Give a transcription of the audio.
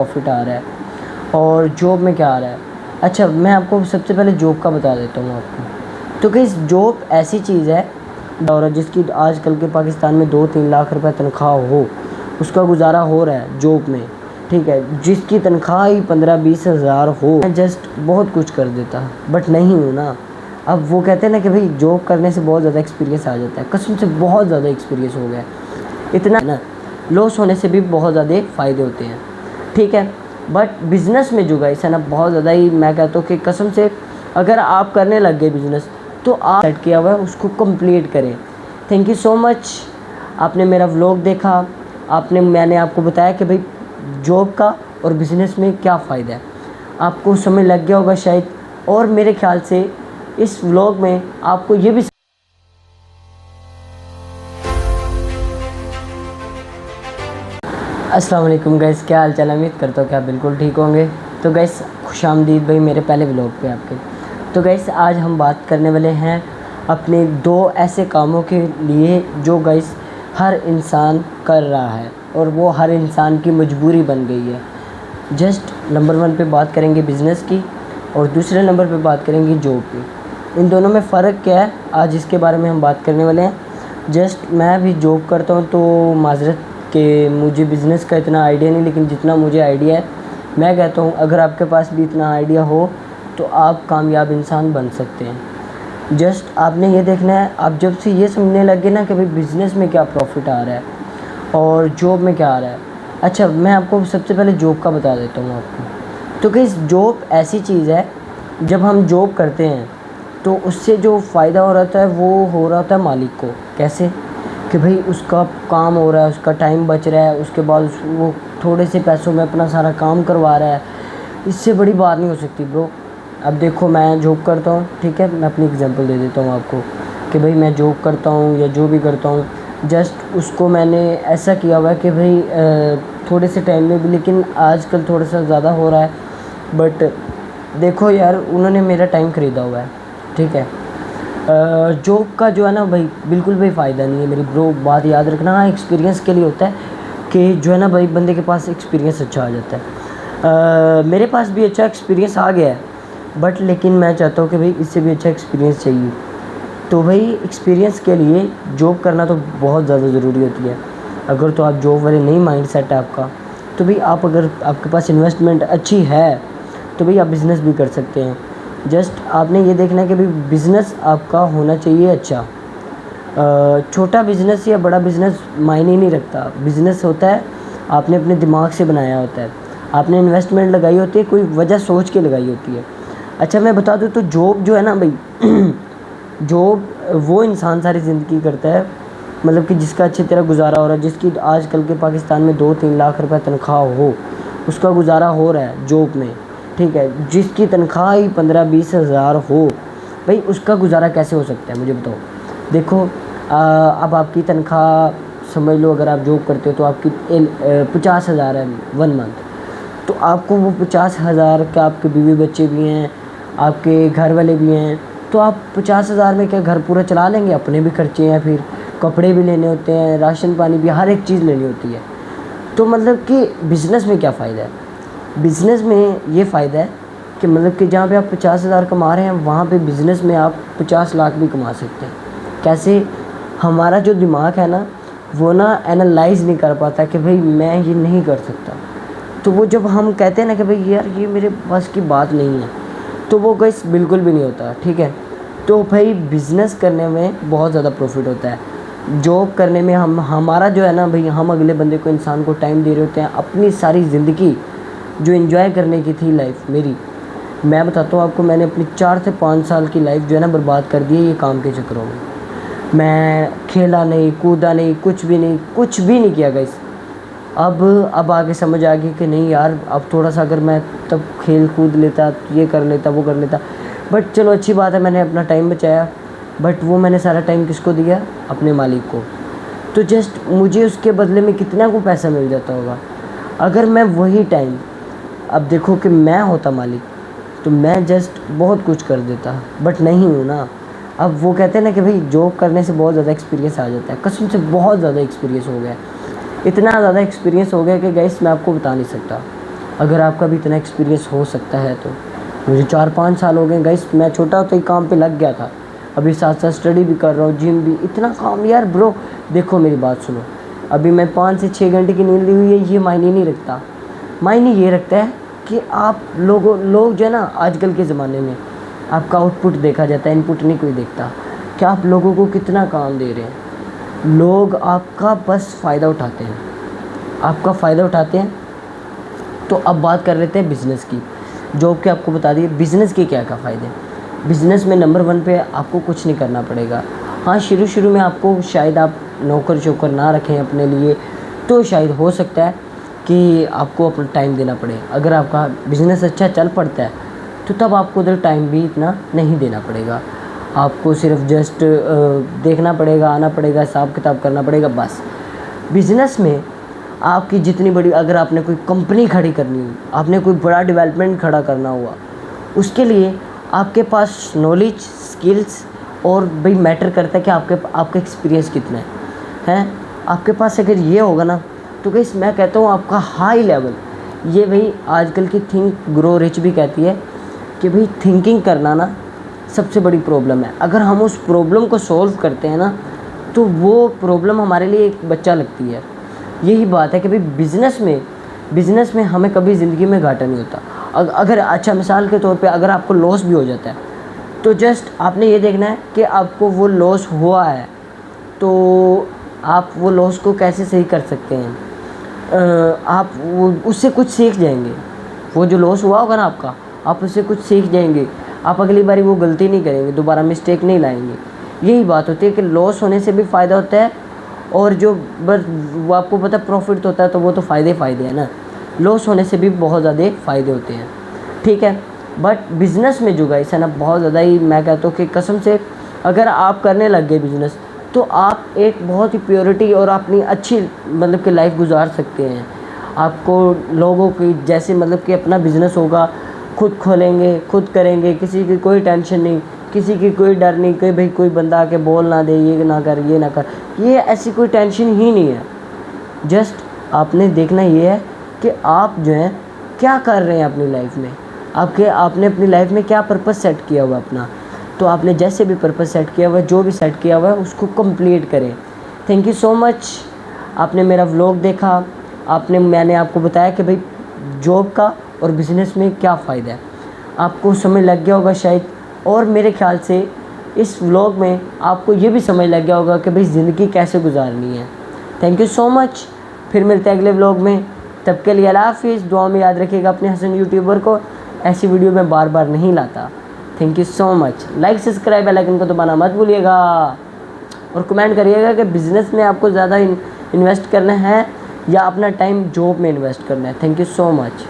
Profit आ रहा है और जॉब में क्या आ रहा है। अच्छा, मैं आपको सबसे पहले जॉब का बता देता हूँ आपको। तो गाइस, जॉब ऐसी चीज़ है और जिसकी आजकल के पाकिस्तान में 2-3 लाख रुपए तनख्वाह हो, उसका गुजारा हो रहा है जॉब में, ठीक है। जिसकी तनख्वाह ही 15-20 हज़ार हो, जस्ट बहुत कुछ कर देता, बट नहीं हूँ ना। अब वो कहते हैं ना कि भाई जॉब करने से बहुत ज़्यादा एक्सपीरियंस आ जाता है। कसम से बहुत ज़्यादा एक्सपीरियंस हो गया इतना ना। लॉस होने से भी बहुत ज़्यादा फ़ायदे होते हैं, ठीक है। बट बिज़नेस में जो गाइस है ना, बहुत ज़्यादा ही मैं कहता हूँ कि कसम से अगर आप करने लग गए बिज़नेस, तो आप सेट किया हुआ है उसको कंप्लीट करें। थैंक यू सो मच, आपने मेरा व्लॉग देखा। मैंने आपको बताया कि भाई जॉब का और बिज़नेस में क्या फ़ायदा है, आपको समझ लग गया होगा शायद। और मेरे ख्याल से इस व्लॉग में आपको ये भी अस्सलाम वालेकुम गाइस, क्या हाल चाल। उम्मीद करता हूँ कि आप बिल्कुल ठीक होंगे। तो गाइस, खुशामदीद भाई मेरे पहले व्लॉग पे आपके। तो गाइस, आज हम बात करने वाले हैं अपने 2 ऐसे कामों के लिए जो गाइस हर इंसान कर रहा है और वो हर इंसान की मजबूरी बन गई है। जस्ट नंबर 1 पे बात करेंगे बिज़नेस की और दूसरे नंबर पे बात करेंगे जॉब की। इन दोनों में फ़र्क क्या है, आज इसके बारे में हम बात करने वाले हैं। जस्ट मैं भी जॉब करता हूँ, तो माजरत कि मुझे बिज़नेस का इतना आइडिया नहीं, लेकिन जितना मुझे आइडिया है मैं कहता हूँ अगर आपके पास भी इतना आइडिया हो तो आप कामयाब इंसान बन सकते हैं। जस्ट आपने ये देखना है, आप जब से ये समझने लगे ना कि भाई बिज़नेस में क्या प्रॉफिट आ रहा है और जॉब में क्या आ रहा है। अच्छा, मैं आपको सबसे पहले जॉब का बता देता हूँ आपको। तो गाइस, जॉब ऐसी चीज़ है, जब हम जॉब करते हैं तो उससे जो फ़ायदा हो रहा है वो हो रहा होता है मालिक को। कैसे कि भाई उसका काम हो रहा है, उसका टाइम बच रहा है, उसके बाद वो थोड़े से पैसों में अपना सारा काम करवा रहा है। इससे बड़ी बात नहीं हो सकती ब्रो। अब देखो, मैं जॉब करता हूँ, ठीक है, मैं अपनी एग्जांपल दे देता हूँ आपको कि भाई मैं जॉब करता हूँ या जो भी करता हूँ, जस्ट उसको मैंने ऐसा किया हुआ है कि भाई थोड़े से टाइम में भी, लेकिन आजकल थोड़ा सा ज़्यादा हो रहा है। बट देखो यार, उन्होंने मेरा टाइम ख़रीदा हुआ है, ठीक है। जॉब का जो है ना भाई बिल्कुल भी फ़ायदा नहीं है मेरी ब्रो, बात याद रखना। हाँ, एक्सपीरियंस के लिए होता है कि जो है ना भाई बंदे के पास एक्सपीरियंस अच्छा आ जाता है। मेरे पास भी अच्छा एक्सपीरियंस आ गया है, बट लेकिन मैं चाहता हूँ कि भाई इससे भी अच्छा एक्सपीरियंस चाहिए। तो भाई एक्सपीरियंस के लिए जॉब करना तो बहुत ज़्यादा ज़रूरी होती है। अगर तो आप जॉब वाले नहीं माइंड सेट है आपका, तो भाई आप अगर आपके पास इन्वेस्टमेंट अच्छी है तो भाई आप बिज़नेस भी कर सकते हैं। जस्ट आपने ये देखना है कि भाई बिज़नेस आपका होना चाहिए अच्छा। छोटा बिज़नेस या बड़ा बिज़नेस मायने नहीं रखता। बिज़नेस होता है आपने अपने दिमाग से बनाया होता है, आपने इन्वेस्टमेंट लगाई होती है, कोई वजह सोच के लगाई होती है। अच्छा, मैं बता दूँ तो जॉब जो है ना भाई जॉब वो इंसान सारी ज़िंदगी करता है, मतलब कि जिसका अच्छी तरह गुजारा हो रहा है, जिसकी आजकल के पाकिस्तान में 2-3 लाख रुपए तनख्वाह हो, उसका गुजारा हो रहा है जॉब में, ठीक है। जिसकी तनख्वाह ही 15-20 हज़ार हो, भाई उसका गुजारा कैसे हो सकता है मुझे बताओ। देखो, अब आपकी तनख्वाह समझ लो, अगर आप जॉब करते हो तो आपकी 50 हज़ार है 1 मंथ, तो आपको वो 50 हज़ार का, आपके बीवी बच्चे भी हैं, आपके घर वाले भी हैं, तो आप 50 हज़ार में क्या घर पूरा चला लेंगे। अपने भी खर्चे हैं, फिर कपड़े भी लेने होते हैं, राशन पानी भी, हर एक चीज़ लेनी होती है। तो मतलब कि बिज़नेस में क्या फ़ायदा है, बिज़नेस में ये फ़ायदा है कि मतलब कि जहाँ पे आप 50 हज़ार कमा रहे हैं, वहाँ पे बिज़नेस में आप 50 लाख भी कमा सकते हैं। कैसे, हमारा जो दिमाग है ना, वो ना एनालाइज़ नहीं कर पाता कि भाई मैं ये नहीं कर सकता। तो वो जब हम कहते हैं ना कि भाई यार ये मेरे बस की बात नहीं है, तो वो गाइस बिल्कुल भी नहीं होता, ठीक है। तो भाई बिज़नेस करने में बहुत ज़्यादा प्रॉफिट होता है। जॉब करने में हमारा जो है ना भाई, हम अगले बंदे को, इंसान को टाइम दे रहे होते हैं। अपनी सारी ज़िंदगी जो एंजॉय करने की थी लाइफ मेरी, मैं बताता हूँ आपको, मैंने अपनी 4 से 5 साल की लाइफ जो है ना बर्बाद कर दी है ये काम के चक्करों में। मैं खेला नहीं, कूदा नहीं, कुछ भी नहीं किया गाइस। अब आगे समझ आ गई कि नहीं यार, अब थोड़ा सा अगर मैं तब खेल कूद लेता, ये कर लेता, वो कर लेता। बट चलो अच्छी बात है, मैंने अपना टाइम बचाया, बट वो मैंने सारा टाइम किसको दिया, अपने मालिक को। तो जस्ट मुझे उसके बदले में कितना को पैसा मिल जाता होगा अगर मैं वही टाइम, अब देखो कि मैं होता मालिक तो मैं जस्ट बहुत कुछ कर देता, बट नहीं हूँ ना। अब वो कहते हैं ना कि भाई जॉब करने से बहुत ज़्यादा एक्सपीरियंस आ जाता है। कसम से बहुत ज़्यादा एक्सपीरियंस हो गया, इतना ज़्यादा एक्सपीरियंस हो गया कि गाइस मैं आपको बता नहीं सकता। अगर आपका भी इतना एक्सपीरियंस हो सकता है तो। मुझे 4-5 साल हो गए गाइस, मैं छोटा तो ही काम पे लग गया था, अभी साथ साथ स्टडी भी कर रहा हूँ, जिम भी, इतना काम यार ब्रो। देखो मेरी बात सुनो, अभी मैं 5 से 6 घंटे की नींद ली हुई है, ये मायने नहीं रखता। मायने ये रखता है कि आप लोग जो है ना, आजकल के ज़माने में आपका आउटपुट देखा जाता है, इनपुट नहीं कोई देखता। कि आप लोगों को कितना काम दे रहे हैं। लोग आपका बस फ़ायदा उठाते हैं, आपका फ़ायदा उठाते हैं। तो अब बात कर लेते हैं बिज़नेस की। जॉब के आपको बता दिए, बिज़नेस के क्या क्या फ़ायदे हैं। बिज़नेस में नंबर 1 पे आपको कुछ नहीं करना पड़ेगा। हाँ, शुरू में आपको शायद आप नौकर चोकर ना रखें अपने लिए, तो शायद हो सकता है कि आपको अपना टाइम देना पड़े। अगर आपका बिज़नेस अच्छा चल पड़ता है तो तब आपको उधर टाइम भी इतना नहीं देना पड़ेगा। आपको सिर्फ जस्ट देखना पड़ेगा, आना पड़ेगा, हिसाब किताब करना पड़ेगा, बस। बिज़नेस में आपकी जितनी बड़ी, अगर आपने कोई कंपनी खड़ी करनी हो, आपने कोई बड़ा डेवलपमेंट खड़ा करना हुआ, उसके लिए आपके पास नॉलेज, स्किल्स और भाई मैटर करता है कि आपका एक्सपीरियंस कितना है। आपके पास अगर ये होगा ना, तो गाइस मैं कहता हूँ आपका हाई लेवल, ये भाई आजकल की थिंक ग्रो रिच भी कहती है कि भाई थिंकिंग करना ना सबसे बड़ी प्रॉब्लम है। अगर हम उस प्रॉब्लम को सॉल्व करते हैं ना, तो वो प्रॉब्लम हमारे लिए एक बच्चा लगती है। यही बात है कि भाई बिज़नेस में हमें कभी ज़िंदगी में घाटा नहीं होता। अगर अच्छा मिसाल के तौर पे अगर आपको लॉस भी हो जाता है, तो जस्ट आपने ये देखना है कि आपको वो लॉस हुआ है, तो आप वो लॉस को कैसे सही कर सकते हैं। आप वो उससे कुछ सीख जाएंगे। वो जो लॉस हुआ होगा ना आपका, आप उससे कुछ सीख जाएंगे। आप अगली बारी वो गलती नहीं करेंगे, दोबारा मिस्टेक नहीं लाएंगे। यही बात होती है कि लॉस होने से भी फ़ायदा होता है, और जो बस वो आपको पता प्रॉफिट होता है, तो वो तो फ़ायदे है ना। लॉस होने से भी बहुत ज़्यादा फ़ायदे होते हैं, ठीक है। बट बिज़नेस में जो गाइस है ना, बहुत ज़्यादा ही मैं कहता हूँ कि कसम से अगर आप करने लग गए बिज़नेस, तो आप एक बहुत ही प्योरिटी और अपनी अच्छी मतलब कि लाइफ गुजार सकते हैं। आपको लोगों की जैसे मतलब कि अपना बिज़नेस होगा, खुद खोलेंगे, खुद करेंगे, किसी की कोई टेंशन नहीं, किसी की कोई डर नहीं कि भाई कोई बंदा आके बोल ना दे, ये ना कर, ये ना कर, ये ऐसी कोई टेंशन ही नहीं है। जस्ट आपने देखना ये है कि आप जो है क्या कर रहे हैं अपनी लाइफ में, आपने अपनी लाइफ में क्या पर्पस सेट किया हुआ अपना। तो आपने जैसे भी पर्पस सेट किया हुआ है, जो भी सेट किया हुआ है, उसको कंप्लीट करें। थैंक यू सो मच, आपने मेरा व्लॉग देखा। मैंने आपको बताया कि भाई जॉब का और बिज़नेस में क्या फ़ायदा है, आपको समझ लग गया होगा शायद। और मेरे ख्याल से इस व्लॉग में आपको ये भी समझ लग गया होगा कि भाई ज़िंदगी कैसे गुजारनी है। थैंक यू सो मच, फिर मिलते हैं अगले व्लॉग में। तब के लिए अल्लाह हाफिज़। दुआ में याद रखिएगा अपने हसन यूट्यूबर को, ऐसी वीडियो मैं बार बार नहीं लाता। Thank you so much. Like subscribe bell icon को दबाना मत भूलिएगा, और कमेंट करिएगा कि बिज़नेस में आपको ज़्यादा इन्वेस्ट करना है या अपना टाइम जॉब में इन्वेस्ट करना है। Thank you so much.